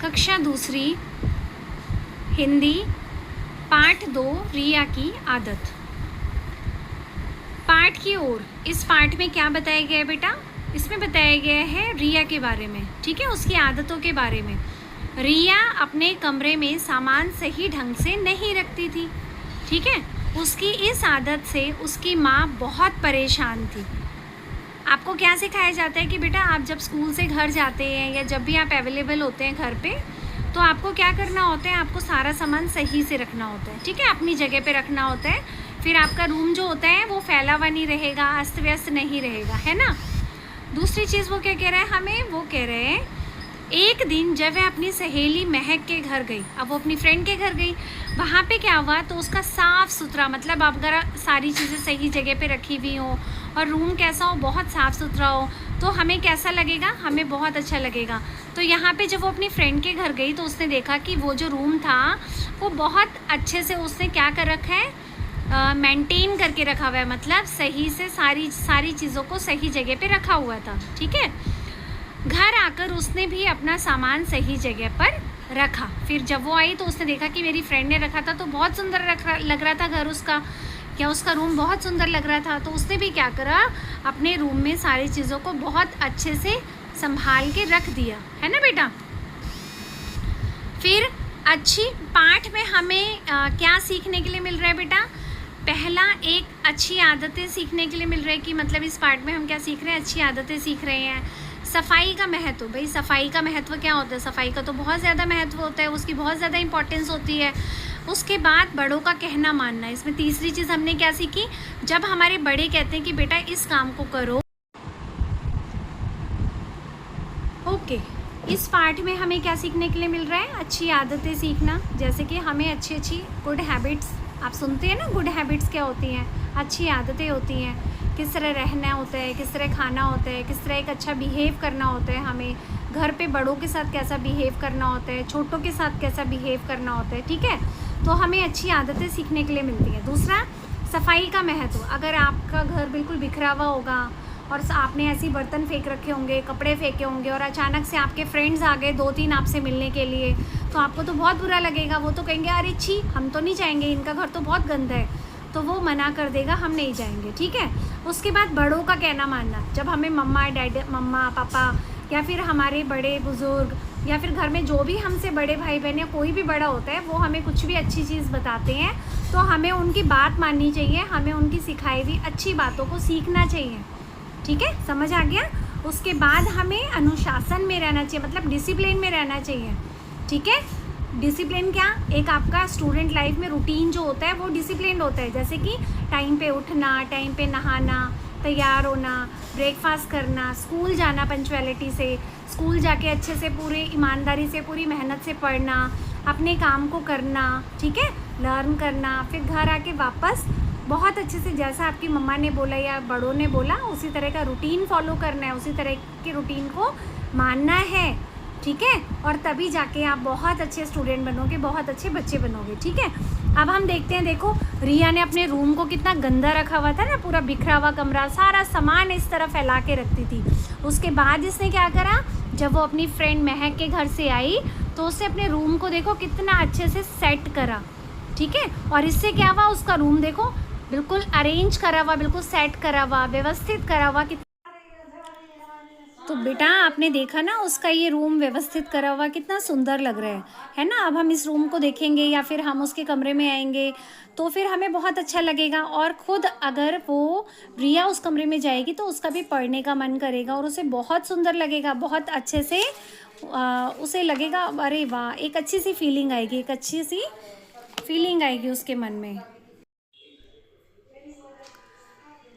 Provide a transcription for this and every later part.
कक्षा दूसरी हिंदी पाठ 2 रिया की आदत। पाठ की ओर। इस पाठ में क्या बताया गया है बेटा? इसमें बताया गया है रिया के बारे में, ठीक है, उसकी आदतों के बारे में। रिया अपने कमरे में सामान सही ढंग से नहीं रखती थी, ठीक है। उसकी इस आदत से उसकी माँ बहुत परेशान थी। आपको क्या सिखाया जाता है कि बेटा आप जब स्कूल से घर जाते हैं या जब भी आप अवेलेबल होते हैं घर पे, तो आपको क्या करना होता है, आपको सारा सामान सही से रखना होता है, ठीक है, अपनी जगह पे रखना होता है। फिर आपका रूम जो होता है वो फैला हुआ नहीं रहेगा, अस्त व्यस्त नहीं रहेगा, है ना। दूसरी चीज़ वो क्या कह रहा है हमें, वो कह रहे हैं एक दिन जब वह अपनी सहेली महक के घर गई, अब वो अपनी फ्रेंड के घर गई, वहाँ पे क्या हुआ, तो उसका साफ़ सुथरा, मतलब अगर सारी चीज़ें सही जगह पे रखी हुई हो और रूम कैसा हो, बहुत साफ़ सुथरा हो, तो हमें कैसा लगेगा, हमें बहुत अच्छा लगेगा। तो यहाँ पे जब वो अपनी फ्रेंड के घर गई तो उसने देखा कि वो जो रूम था वो बहुत अच्छे से उसने क्या कर रखा है, मेंटेन करके रखा हुआ है, मतलब सही से सारी चीज़ों को सही जगह पे रखा हुआ था, ठीक है। घर आकर उसने भी अपना सामान सही जगह पर रखा। फिर जब वो आई तो उसने देखा कि मेरी फ्रेंड ने रखा था तो बहुत सुंदर लग रहा था घर उसका, या उसका रूम बहुत सुंदर लग रहा था, तो उसने भी क्या करा, अपने रूम में सारी चीज़ों को बहुत अच्छे से संभाल के रख दिया, है ना बेटा। फिर अच्छी पाठ में हमें क्या सीखने के लिए मिल रहा है बेटा? पहला, एक अच्छी आदतें सीखने के लिए मिल रहा है कि मतलब इस पाठ में हम क्या सीख रहे हैं, अच्छी आदतें सीख रहे हैं। सफाई का महत्व, भाई सफाई का महत्व क्या होता है, सफाई का तो बहुत ज़्यादा महत्व होता है, उसकी बहुत ज़्यादा इंपॉर्टेंस होती है। उसके बाद बड़ों का कहना मानना, इसमें तीसरी चीज़ हमने क्या सीखी, जब हमारे बड़े कहते हैं कि बेटा इस काम को करो। ओके, इस पाठ में हमें क्या सीखने के लिए मिल रहा है, अच्छी आदतें सीखना, जैसे कि हमें अच्छी गुड हैबिट्स, आप सुनते हैं ना गुड हैबिट्स क्या होती हैं, अच्छी आदतें होती हैं, किस तरह रहना होता है, किस तरह खाना होता है, किस तरह एक अच्छा बिहेव करना होता है, हमें घर पे बड़ों के साथ कैसा बिहेव करना होता है, छोटों के साथ कैसा बिहेव करना होता है, ठीक है। तो हमें अच्छी आदतें सीखने के लिए मिलती हैं। दूसरा, सफाई का महत्व। अगर आपका घर बिल्कुल बिखरा हुआ होगा और आपने ऐसे बर्तन फेंक रखे होंगे, कपड़े फेंके होंगे और अचानक से आपके फ्रेंड्स आ गए 2-3 आपसे मिलने के लिए, तो आपको तो बहुत बुरा लगेगा। वो तो कहेंगे अरे छी, हम तो नहीं जाएंगे, इनका घर तो बहुत गंदा है, तो वो मना कर देगा, हम नहीं जाएंगे, ठीक है। उसके बाद बड़ों का कहना मानना, जब हमें मम्मा पापा या फिर हमारे बड़े बुज़ुर्ग या फिर घर में जो भी हमसे बड़े भाई बहन या कोई भी बड़ा होता है, वो हमें कुछ भी अच्छी चीज़ बताते हैं तो हमें उनकी बात माननी चाहिए, हमें उनकी सिखाई हुई अच्छी बातों को सीखना चाहिए, ठीक है, समझ आ गया। उसके बाद हमें अनुशासन में रहना चाहिए, मतलब डिसिप्लिन में रहना चाहिए, ठीक है। डिसिप्लिन क्या, एक आपका स्टूडेंट लाइफ में रूटीन जो होता है वो डिसिप्लिन होता है, जैसे कि टाइम पे उठना, टाइम पे नहाना, तैयार होना, ब्रेकफास्ट करना, स्कूल जाना पंक्चुअलिटी से, स्कूल जाके अच्छे से पूरी ईमानदारी से पूरी मेहनत से पढ़ना, अपने काम को करना, ठीक है, लर्न करना, फिर घर आके वापस बहुत अच्छे से जैसा आपकी मम्मा ने बोला या बड़ों ने बोला उसी तरह का रूटीन फॉलो करना है, उसी तरह के रूटीन को मानना है, ठीक है। और तभी जाके आप बहुत अच्छे स्टूडेंट बनोगे, बहुत अच्छे बच्चे बनोगे, ठीक है। अब हम देखते हैं, देखो रिया ने अपने रूम को कितना गंदा रखा हुआ था ना, पूरा बिखरा हुआ कमरा, सारा सामान इस तरह फैला के रखती थी। उसके बाद इसने क्या करा, जब वो अपनी फ्रेंड महक के घर से आई तो उसने अपने रूम को देखो कितना अच्छे से सेट करा, ठीक है। और इससे क्या हुआ, उसका रूम देखो बिल्कुल अरेंज करा हुआ, बिल्कुल सेट करा हुआ, व्यवस्थित करा हुआ। तो बेटा आपने देखा ना उसका ये रूम व्यवस्थित करा हुआ कितना सुंदर लग रहा है ना। अब हम इस रूम को देखेंगे या फिर हम उसके कमरे में आएंगे तो फिर हमें बहुत अच्छा लगेगा, और ख़ुद अगर वो रिया उस कमरे में जाएगी तो उसका भी पढ़ने का मन करेगा और उसे बहुत सुंदर लगेगा, बहुत अच्छे से उसे लगेगा अरे वाह, एक अच्छी सी फीलिंग आएगी, एक अच्छी सी फीलिंग आएगी उसके मन में।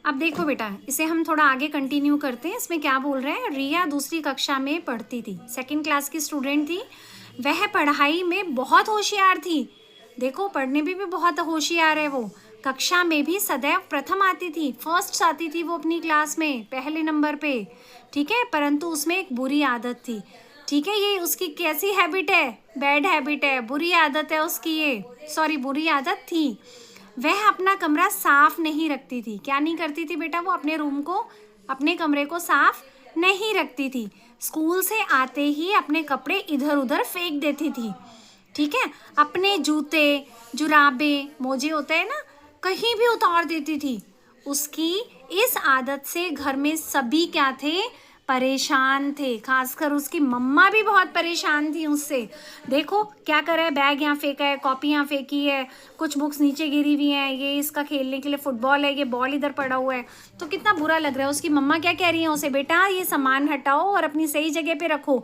अब देखो बेटा, इसे हम थोड़ा आगे कंटिन्यू करते हैं। इसमें क्या बोल रहे हैं, रिया दूसरी कक्षा में पढ़ती थी, 2nd क्लास की स्टूडेंट थी। वह पढ़ाई में बहुत होशियार थी, देखो पढ़ने में भी बहुत होशियार है वो। कक्षा में भी सदैव प्रथम आती थी, फर्स्ट आती थी वो अपनी क्लास में, पहले नंबर पे, ठीक है। परंतु उसमें एक बुरी आदत थी, ठीक है। ये उसकी कैसी हैबिट है, बैड हैबिट है, बुरी आदत है उसकी, ये सॉरी बुरी आदत थी। वह अपना कमरा साफ नहीं रखती थी। क्या नहीं करती थी बेटा, वो अपने रूम को, अपने कमरे को साफ नहीं रखती थी। स्कूल से आते ही अपने कपड़े इधर उधर फेंक देती थी। ठीक है, अपने जूते, जुराबे, मोजे होते हैं ना, कहीं भी उतार देती थी। उसकी इस आदत से घर में सभी क्या थे, परेशान थे। खासकर उसकी मम्मा भी बहुत परेशान थी उससे। देखो क्या करे, बैग यहाँ फेंका है, कॉपी यहाँ फेंकी है, कुछ बुक्स नीचे गिरी हुई हैं, ये इसका खेलने के लिए फुटबॉल है, ये बॉल इधर पड़ा हुआ है, तो कितना बुरा लग रहा है। उसकी मम्मा क्या कह रही है उसे, बेटा ये सामान हटाओ और अपनी सही जगह पे रखो।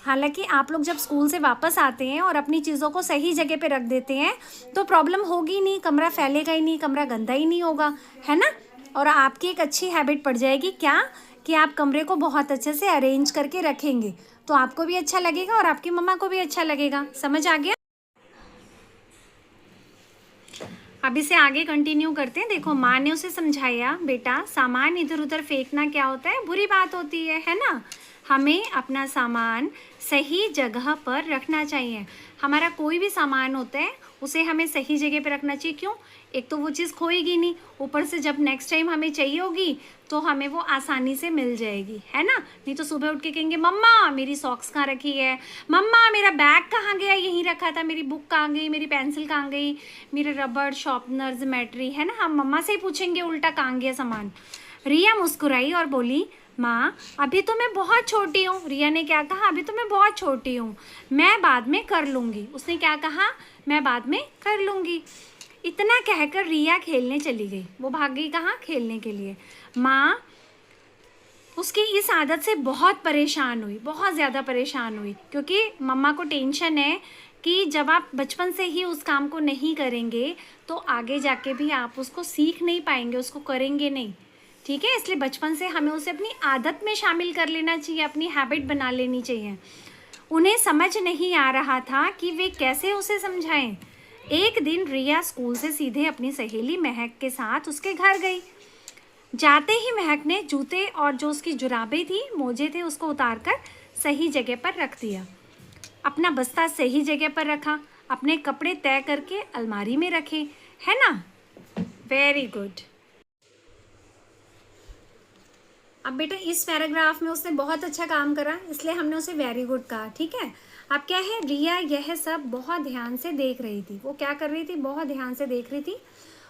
हालांकि आप लोग जब स्कूल से वापस आते हैं और अपनी चीज़ों को सही जगह पे रख देते हैं तो प्रॉब्लम होगी नहीं, कमरा फैलेगा ही नहीं, कमरा गंदा ही नहीं होगा, है ना। और आपकी एक अच्छी हैबिट पड़ जाएगी, क्या कि आप कमरे को बहुत अच्छे से अरेंज करके रखेंगे, तो आपको भी अच्छा लगेगा और आपकी मम्मा को भी अच्छा लगेगा। समझ आ गया? अब इसे आगे कंटिन्यू करते हैं। देखो, माँ ने उसे समझाया, बेटा सामान इधर उधर फेंकना क्या होता है, बुरी बात होती है ना। हमें अपना सामान सही जगह पर रखना चाहिए। हमारा कोई भी सामान होता है उसे हमें सही जगह पर रखना चाहिए। क्यों? एक तो वो चीज़ खोएगी नहीं, ऊपर से जब नेक्स्ट टाइम हमें चाहिए होगी तो हमें वो आसानी से मिल जाएगी, है ना। नहीं तो सुबह उठ के कहेंगे, मम्मा मेरी सॉक्स कहाँ रखी है, मम्मा मेरा बैग कहाँ गया, यहीं रखा था, मेरी बुक कहाँ गई, मेरी पेंसिल कहाँ गई, मेरे रबड़, शॉर्पनर, ज्योमेट्री, है ना। हम मम्मा से ही पूछेंगे उल्टा, कहाँ गया सामान। रिया मुस्कुराई और बोली, माँ अभी तो मैं बहुत छोटी हूँ। रिया ने क्या कहा, अभी तो मैं बहुत छोटी हूँ, मैं बाद में कर लूँगी। उसने क्या कहा, मैं बाद में कर लूँगी। इतना कहकर रिया खेलने चली गई। वो भाग गई कहाँ, खेलने के लिए। माँ उसकी इस आदत से बहुत परेशान हुई, बहुत ज़्यादा परेशान हुई, क्योंकि मम्मा को टेंशन है कि जब आप बचपन से ही उस काम को नहीं करेंगे तो आगे जाके भी आप उसको सीख नहीं पाएंगे, उसको करेंगे नहीं। ठीक है, इसलिए बचपन से हमें उसे अपनी आदत में शामिल कर लेना चाहिए, अपनी हैबिट बना लेनी चाहिए। उन्हें समझ नहीं आ रहा था कि वे कैसे उसे समझाएं। एक दिन रिया स्कूल से सीधे अपनी सहेली महक के साथ उसके घर गई। जाते ही महक ने जूते और जो उसकी जुराबें थी, मोजे थे, उसको उतारकर सही जगह पर रख दिया। अपना बस्ता सही जगह पर रखा, अपने कपड़े तय करके अलमारी में रखे, है ना। Very good. अब बेटा इस पैराग्राफ में उसने बहुत अच्छा काम करा, इसलिए हमने उसे वेरी गुड कहा। ठीक है, अब क्या है, रिया यह सब बहुत ध्यान से देख रही थी। वो क्या कर रही थी, बहुत ध्यान से देख रही थी।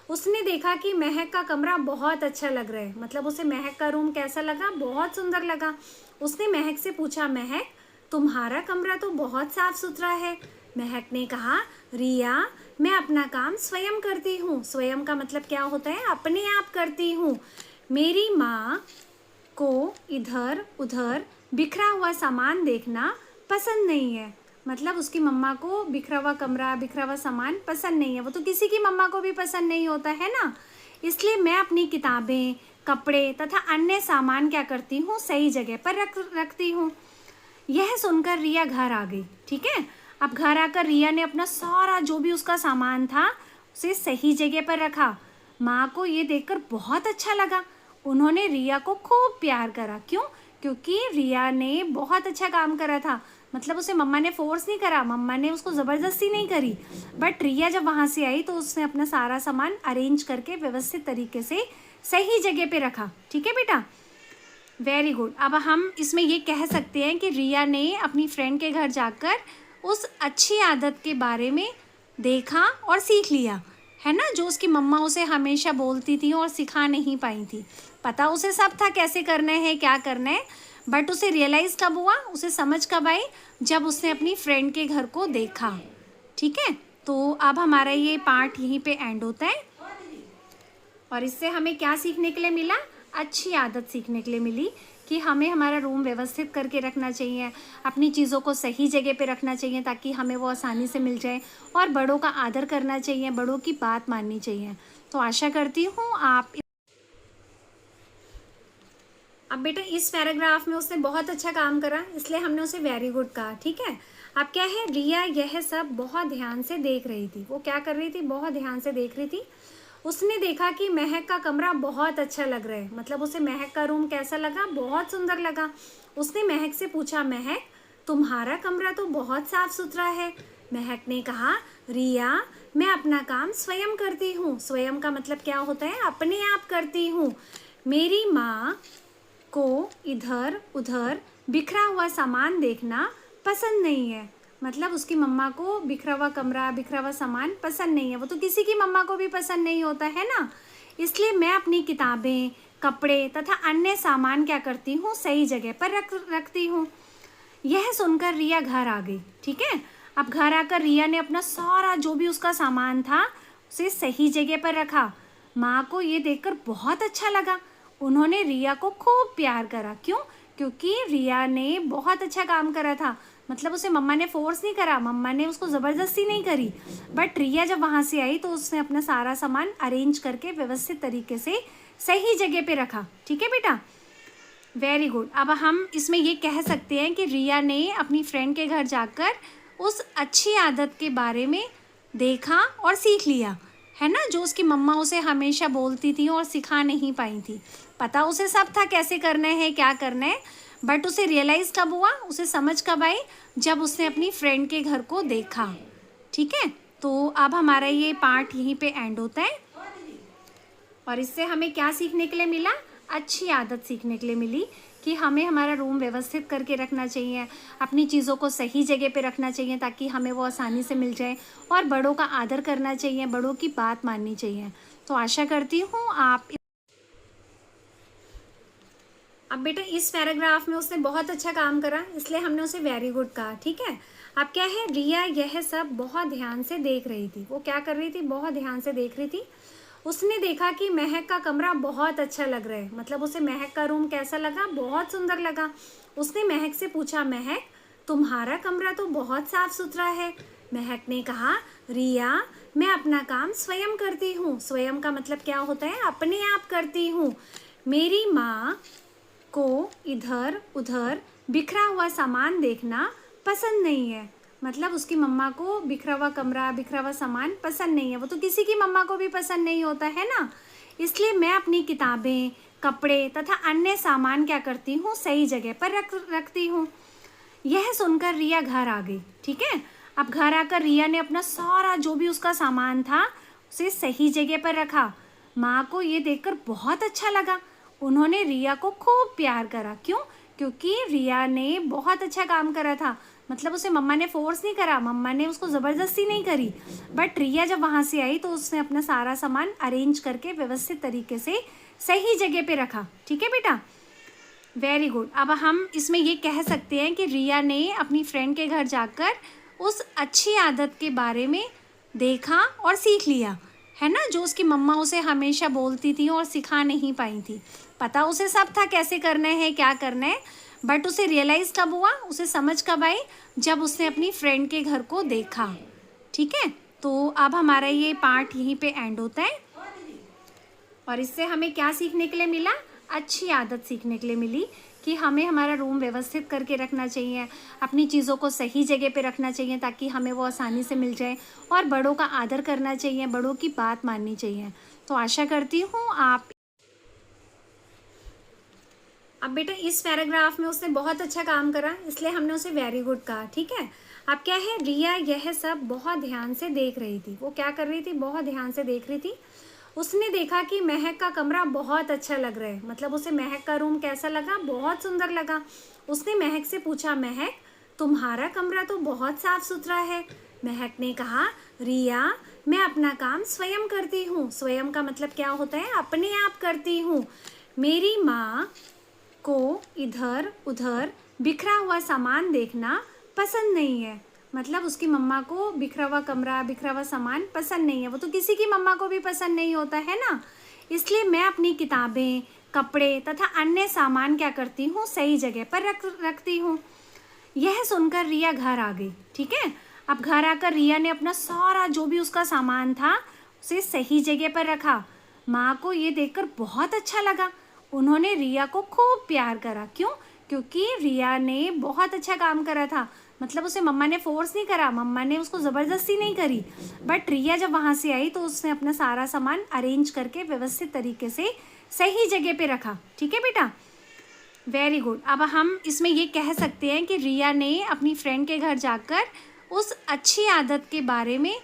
उसने देखा कि महक का कमरा बहुत अच्छा लग रहा है, मतलब उसे महक का रूम कैसा लगा, बहुत सुंदर लगा। उसने महक से पूछा, महक तुम्हारा कमरा तो बहुत साफ सुथरा है। महक ने कहा, रिया मैं अपना काम स्वयं करती हूँ। स्वयं का मतलब क्या होता है, अपने आप करती हूँ। मेरी माँ को इधर उधर बिखरा हुआ सामान देखना पसंद नहीं है। मतलब उसकी मम्मा को बिखरा हुआ कमरा, बिखरा हुआ सामान पसंद नहीं है। वो तो किसी की मम्मा को भी पसंद नहीं होता है ना। इसलिए मैं अपनी किताबें, कपड़े तथा अन्य सामान क्या करती हूँ, सही जगह पर रखती हूँ। यह सुनकर रिया घर आ गई। ठीक है, अब घर आकर रिया ने अपना सारा जो भी उसका सामान था उसे सही जगह पर रखा। माँ को ये देखकर बहुत अच्छा लगा। उन्होंने रिया को खूब प्यार करा। क्यों? क्योंकि रिया ने बहुत अच्छा काम करा था। मतलब उसे मम्मा ने फोर्स नहीं करा, मम्मा ने उसको ज़बरदस्ती नहीं करी। बट रिया जब वहाँ से आई तो उसने अपना सारा सामान अरेंज करके व्यवस्थित तरीके से सही जगह पे रखा। ठीक है बेटा, वेरी गुड। अब हम इसमें ये कह सकते हैं कि रिया ने अपनी फ्रेंड के घर जाकर उस अच्छी आदत के बारे में देखा और सीख लिया, है ना, जो उसकी मम्मा उसे हमेशा बोलती थी और सिखा नहीं पाई थी। पता उसे सब था कैसे करना है, क्या करना है, बट उसे रियलाइज़ कब हुआ, उसे समझ कब आई, जब उसने अपनी फ्रेंड के घर को देखा। ठीक है, तो अब हमारा ये पार्ट यहीं पे एंड होता है और इससे हमें क्या सीखने के लिए मिला, अच्छी आदत सीखने के लिए मिली कि हमें हमारा रूम व्यवस्थित करके रखना चाहिए, अपनी चीज़ों को सही जगह पे रखना चाहिए ताकि हमें वो आसानी से मिल जाए, और बड़ों का आदर करना चाहिए, बड़ों की बात माननी चाहिए। तो आशा करती हूँ आप। अब बेटा इस पैराग्राफ में उसने बहुत अच्छा काम करा, इसलिए हमने उसे वेरी गुड कहा। ठीक है, अब क्या है, रिया यह सब बहुत ध्यान से देख रही थी। वो क्या कर रही थी, बहुत ध्यान से देख रही थी। उसने देखा कि महक का कमरा बहुत अच्छा लग रहा है, मतलब उसे महक का रूम कैसा लगा, बहुत सुंदर लगा। उसने महक से पूछा, महक तुम्हारा कमरा तो बहुत साफ सुथरा है। महक ने कहा, रिया मैं अपना काम स्वयं करती हूँ। स्वयं का मतलब क्या होता है, अपने आप करती हूँ। मेरी माँ को इधर उधर बिखरा हुआ सामान देखना पसंद नहीं है। मतलब उसकी मम्मा को बिखरा हुआ कमरा, बिखरा हुआ सामान पसंद नहीं है। वो तो किसी की मम्मा को भी पसंद नहीं होता है ना। इसलिए मैं अपनी किताबें, कपड़े तथा अन्य सामान क्या करती हूँ, सही जगह पर रखती हूँ। यह सुनकर रिया घर आ गई। ठीक है, अब घर आकर रिया ने अपना सारा जो भी उसका सामान था उसे सही जगह पर रखा। माँ को ये देखकर बहुत अच्छा लगा। उन्होंने रिया को खूब प्यार करा। क्यों? क्योंकि रिया ने बहुत अच्छा काम करा था। मतलब उसे मम्मा ने फोर्स नहीं करा, मम्मा ने उसको ज़बरदस्ती नहीं करी। बट रिया जब वहाँ से आई तो उसने अपना सारा सामान अरेंज करके व्यवस्थित तरीके से सही जगह पे रखा। ठीक है बेटा, वेरी गुड। अब हम इसमें ये कह सकते हैं कि रिया ने अपनी फ्रेंड के घर जाकर उस अच्छी आदत के बारे में देखा और सीख लिया, है ना, जो उसकी मम्मा उसे हमेशा बोलती थी और सिखा नहीं पाई थी। पता उसे सब था कैसे करना है, क्या करना है, बट उसे रियलाइज़ कब हुआ, उसे समझ कब आई, जब उसने अपनी फ्रेंड के घर को देखा। ठीक है, तो अब हमारा ये पार्ट यहीं पे एंड होता है। और इससे हमें क्या सीखने के लिए मिला? अच्छी आदत सीखने के लिए मिली कि हमें हमारा रूम व्यवस्थित करके रखना चाहिए, अपनी चीज़ों को सही जगह पे रखना चाहिए ताकि हमें वो आसानी से मिल जाए, और बड़ों का आदर करना चाहिए, बड़ों की बात माननी चाहिए। तो आशा करती हूँ आप। अब बेटा इस पैराग्राफ में उसने बहुत अच्छा काम करा, इसलिए हमने उसे वेरी गुड कहा। ठीक है, अब क्या है, रिया यह सब बहुत ध्यान से देख रही थी। वो क्या कर रही थी? बहुत ध्यान से देख रही थी। उसने देखा कि महक का कमरा बहुत अच्छा लग रहा है। मतलब उसे महक का रूम कैसा लगा? बहुत सुंदर लगा। उसने महक से पूछा, महक तुम्हारा कमरा तो बहुत साफ सुथरा है। महक ने कहा, रिया मैं अपना काम स्वयं करती हूँ। स्वयं का मतलब क्या होता है? अपने आप करती हूँ। मेरी माँ को इधर उधर बिखरा हुआ सामान देखना पसंद नहीं है। मतलब उसकी मम्मा को बिखरा हुआ कमरा, बिखरा हुआ सामान पसंद नहीं है। वो तो किसी की मम्मा को भी पसंद नहीं होता है ना। इसलिए मैं अपनी किताबें, कपड़े तथा अन्य सामान क्या करती हूँ, सही जगह पर रखती हूँ। यह सुनकर रिया घर आ गई। ठीक है, अब घर आकर रिया ने अपना सारा जो भी उसका सामान था उसे सही जगह पर रखा। माँ को ये देखकर बहुत अच्छा लगा। उन्होंने रिया को खूब प्यार करा। क्यों? क्योंकि रिया ने बहुत अच्छा काम करा था। मतलब उसे मम्मा ने फोर्स नहीं करा, मम्मा ने उसको ज़बरदस्ती नहीं करी। बट रिया जब वहाँ से आई तो उसने अपना सारा सामान अरेंज करके व्यवस्थित तरीके से सही जगह पे रखा। ठीक है बेटा, वेरी गुड। अब हम इसमें ये कह सकते हैं कि रिया ने अपनी फ्रेंड के घर जाकर उस अच्छी आदत के बारे में देखा और सीख लिया, है ना, जो उसकी मम्मा उसे हमेशा बोलती थी और सिखा नहीं पाई थी। पता उसे सब था कैसे करना है, क्या करना है, बट उसे रियलाइज़ कब हुआ, उसे समझ कब आई, जब उसने अपनी फ्रेंड के घर को देखा। ठीक है, तो अब हमारा ये पार्ट यहीं पे एंड होता है। और इससे हमें क्या सीखने के लिए मिला? अच्छी आदत सीखने के लिए मिली कि हमें हमारा रूम व्यवस्थित करके रखना चाहिए, अपनी चीज़ों को सही जगह पे रखना चाहिए ताकि हमें वो आसानी से मिल जाए, और बड़ों का आदर करना चाहिए, बड़ों की बात माननी चाहिए। तो आशा करती हूँ आप। अब बेटा इस पैराग्राफ में उसने बहुत अच्छा काम करा, इसलिए हमने उसे वेरी गुड कहा। ठीक है, अब क्या है, रिया यह सब बहुत ध्यान से देख रही थी। वो क्या कर रही थी? बहुत ध्यान से देख रही थी। उसने देखा कि महक का कमरा बहुत अच्छा लग रहा है। मतलब उसे महक का रूम कैसा लगा? बहुत सुंदर लगा। उसने महक से पूछा, महक तुम्हारा कमरा तो बहुत साफ सुथरा है। महक ने कहा, रिया मैं अपना काम स्वयं करती हूँ। स्वयं का मतलब क्या होता है? अपने आप करती हूँ। मेरी माँ को इधर उधर बिखरा हुआ सामान देखना पसंद नहीं है। मतलब उसकी मम्मा को बिखरा हुआ कमरा, बिखरा हुआ सामान पसंद नहीं है। वो तो किसी की मम्मा को भी पसंद नहीं होता है ना। इसलिए मैं अपनी किताबें, कपड़े तथा अन्य सामान क्या करती हूँ, सही जगह पर रखती हूँ। यह सुनकर रिया घर आ गई। ठीक है, अब घर आकर रिया ने अपना सारा जो भी उसका सामान था उसे सही जगह पर रखा। माँ को ये देखकर बहुत अच्छा लगा। उन्होंने रिया को खूब प्यार करा। क्यों? क्योंकि रिया ने बहुत अच्छा काम करा था। मतलब उसे मम्मा ने फोर्स नहीं करा, मम्मा ने उसको ज़बरदस्ती नहीं करी। बट रिया जब वहाँ से आई तो उसने अपना सारा सामान अरेंज करके व्यवस्थित तरीके से सही जगह पे रखा। ठीक है बेटा, वेरी गुड। अब हम इसमें ये कह सकते हैं कि रिया ने अपनी फ्रेंड के घर जाकर उस अच्छी आदत के बारे में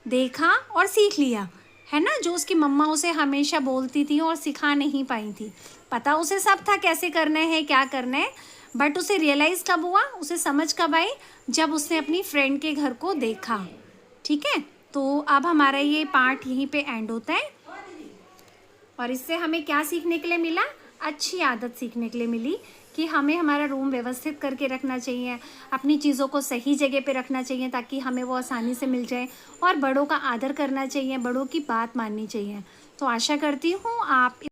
देखा और सीख लिया, है ना, जो उसकी मम्मा उसे हमेशा बोलती थी और सिखा नहीं पाई थी। पता उसे सब था कैसे करना है, क्या करना है, बट उसे रियलाइज़ कब हुआ, उसे समझ कब आई, जब उसने अपनी फ्रेंड के घर को देखा। ठीक है, तो अब हमारा ये पार्ट यहीं पे एंड होता है। और इससे हमें क्या सीखने के लिए मिला, अच्छी आदत सीखने के लिए मिली कि हमें हमारा रूम व्यवस्थित करके रखना चाहिए, अपनी चीज़ों को सही जगह पे रखना चाहिए ताकि हमें वो आसानी से मिल जाए, और बड़ों का आदर करना चाहिए, बड़ों की बात माननी चाहिए। तो आशा करती हूँ आप